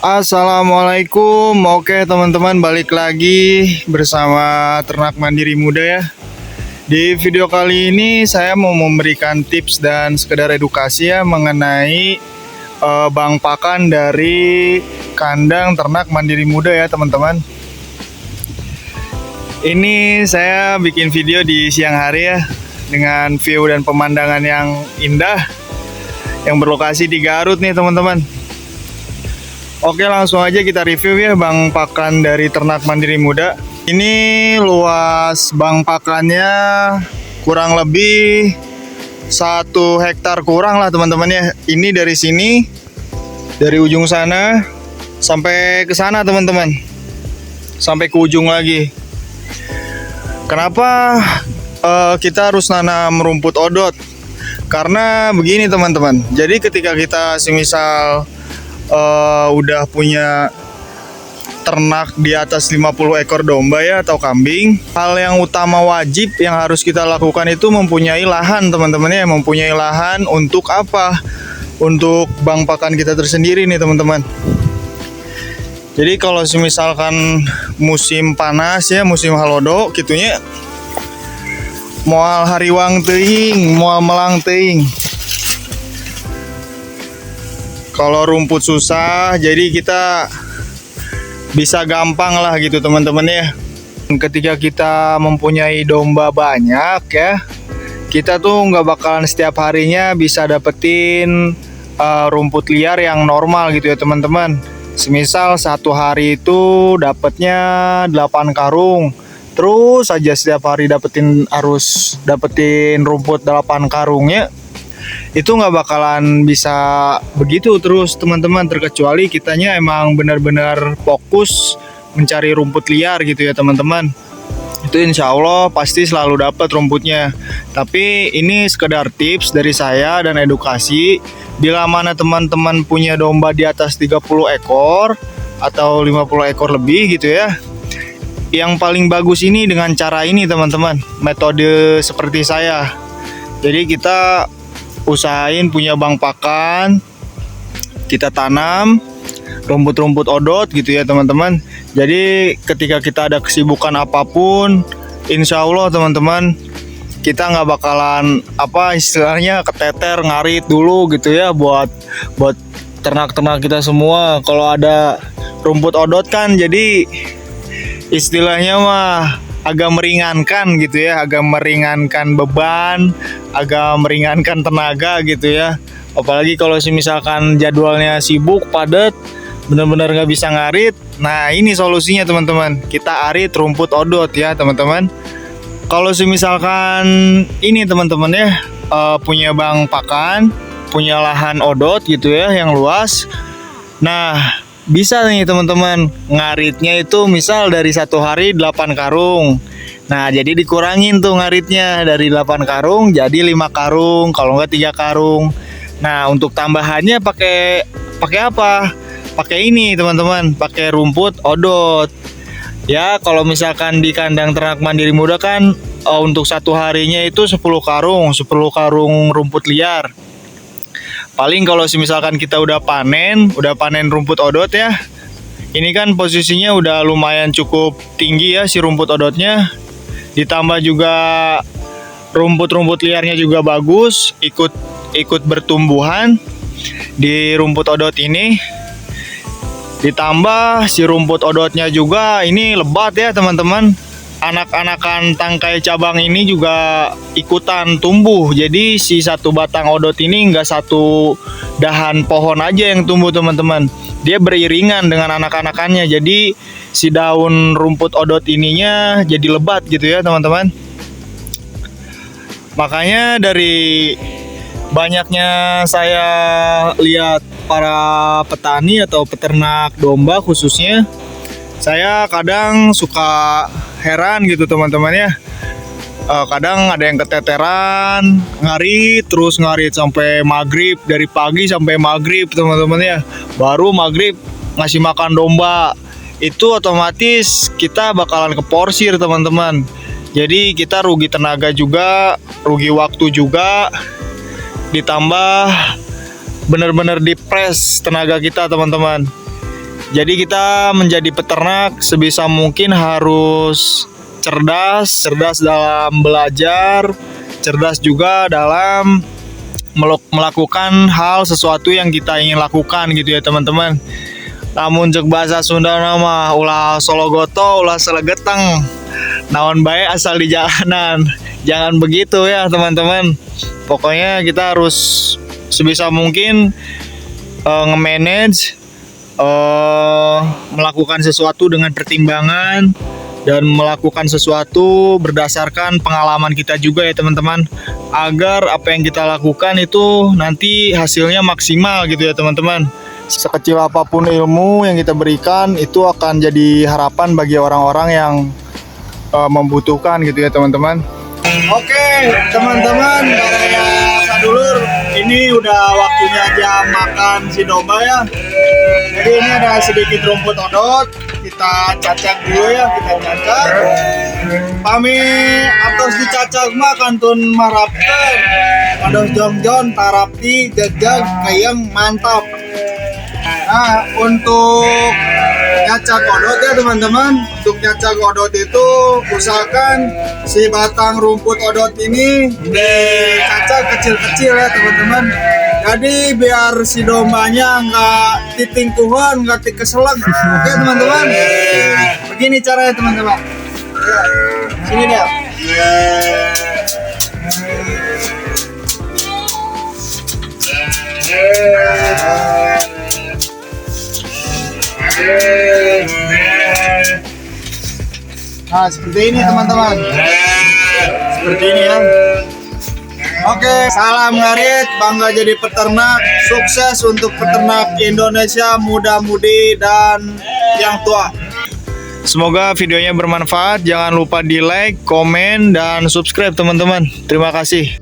Assalamualaikum. Oke teman-teman, balik lagi bersama Ternak Mandiri Muda ya. Di video kali ini saya mau memberikan tips dan sekedar edukasi ya mengenai bang pakan dari kandang Ternak Mandiri Muda ya teman-teman. Ini saya bikin video di siang hari ya, dengan view dan pemandangan yang indah yang berlokasi di Garut nih teman-teman. Oke, langsung aja kita review ya bang pakan dari Ternak Mandiri Muda. Ini luas bang pakannya kurang lebih 1 hektar kurang lah teman-teman ya. Ini dari sini, dari ujung sana sampai ke sana teman-teman, sampai ke ujung lagi. Kenapa kita harus nanam rumput odot? Karena begini teman-teman. Jadi ketika kita semisal udah punya ternak di atas 50 ekor domba ya atau kambing, hal yang utama wajib yang harus kita lakukan itu mempunyai lahan teman-teman ya. Mempunyai lahan untuk apa? Untuk bang pakan kita tersendiri nih teman-teman. Jadi kalau misalkan musim panas ya, musim halodo gitunya, moal hariwang teuing, moal melang teuing. Kalau rumput susah, jadi kita bisa gampang lah gitu teman-teman ya. Ketika kita mempunyai domba banyak ya, kita tuh nggak bakalan setiap harinya bisa dapetin rumput liar yang normal gitu ya teman-teman. Semisal satu hari itu dapatnya 8 karung, terus aja setiap hari harus dapetin rumput 8 karungnya, itu nggak bakalan bisa begitu terus teman-teman, terkecuali kitanya emang benar-benar fokus mencari rumput liar gitu ya teman-teman. Itu insya Allah pasti selalu dapat rumputnya. Tapi ini sekedar tips dari saya dan edukasi. Bila mana teman-teman punya domba di atas 30 ekor atau 50 ekor lebih gitu ya, yang paling bagus ini dengan cara ini teman-teman, metode seperti saya. Jadi kita usahain punya bang pakan, kita tanam rumput-rumput odot gitu ya teman-teman. Jadi ketika kita ada kesibukan apapun, insya Allah teman-teman, kita nggak bakalan istilahnya keteter ngarit dulu gitu ya buat ternak-ternak kita semua. Kalau ada rumput odot kan jadi istilahnya mah agak meringankan gitu ya, agak meringankan beban, agak meringankan tenaga gitu ya. Apalagi kalau misalkan jadwalnya sibuk, padat, benar-benar nggak bisa ngarit. Nah ini solusinya teman-teman, kita arit rumput odot ya teman-teman. Kalau misalkan ini teman-teman ya, punya bang pakan, punya lahan odot gitu ya yang luas, nah bisa nih teman-teman ngaritnya itu misal dari satu hari 8 karung. Nah jadi dikurangin tuh ngaritnya dari 8 karung jadi 5 karung, kalau enggak 3 karung. Nah untuk tambahannya pakai apa? Pakai ini teman-teman, pakai rumput odot. Ya kalau misalkan di kandang Ternak Mandiri Muda kan untuk satu harinya itu 10 karung rumput liar. Paling kalau misalkan kita udah panen rumput odot ya, ini kan posisinya udah lumayan cukup tinggi ya si rumput odotnya, ditambah juga rumput-rumput liarnya juga bagus, ikut bertumbuhan di rumput odot ini. Ditambah si rumput odotnya juga ini lebat ya teman-teman. Anak-anakan tangkai cabang ini juga ikutan tumbuh. Jadi si satu batang odot ini nggak satu dahan pohon aja yang tumbuh teman-teman, dia beriringan dengan anak-anakannya. Jadi si daun rumput odot ininya jadi lebat gitu ya teman-teman. Makanya dari banyaknya saya lihat para petani atau peternak domba khususnya, saya kadang suka heran gitu teman-teman ya. Kadang ada yang keteteran ngarit sampai maghrib, dari pagi sampai maghrib teman-teman ya, baru maghrib ngasih makan domba. Itu otomatis kita bakalan keporsir teman-teman. Jadi kita rugi tenaga juga, rugi waktu juga, ditambah benar-benar dipres tenaga kita teman-teman. Jadi kita menjadi peternak sebisa mungkin harus cerdas dalam belajar, cerdas juga dalam melakukan hal sesuatu yang kita ingin lakukan gitu ya teman-teman. Namun cek bahasa Sunda nama ulah sologoto ulah selegeteng, naon bae asal di jalanan. Jangan begitu ya teman-teman. Pokoknya kita harus sebisa mungkin nge-manage, melakukan sesuatu dengan pertimbangan dan melakukan sesuatu berdasarkan pengalaman kita juga ya teman-teman, agar apa yang kita lakukan itu nanti hasilnya maksimal gitu ya teman-teman. Sekecil apapun ilmu yang kita berikan itu akan jadi harapan bagi orang-orang yang membutuhkan gitu ya teman-teman. Oke teman-teman, baraya sadulur, ini udah waktunya jam makan si domba ya. Jadi ini ada sedikit rumput odot, kita cacak dulu ya, kita cacak. Kami atos dicacak mah kantun marapkan, ados jongjon tarapti jajag kayang mantap. Nah untuk nyacak odot ya teman-teman, untuk nyacak odot itu usahakan si batang rumput odot ini dicacak kecil-kecil ya teman-teman. Jadi biar si dombanya nggak titingkuhan, nggak tikeselak. Oke teman-teman, begini caranya teman-teman. Ya, sini dia. Nah seperti ini teman-teman, seperti ini ya. Oke, salam ngarit, bangga jadi peternak, sukses untuk peternak Indonesia, muda-mudi dan yang tua. Semoga videonya bermanfaat, jangan lupa di like, komen, dan subscribe teman-teman. Terima kasih.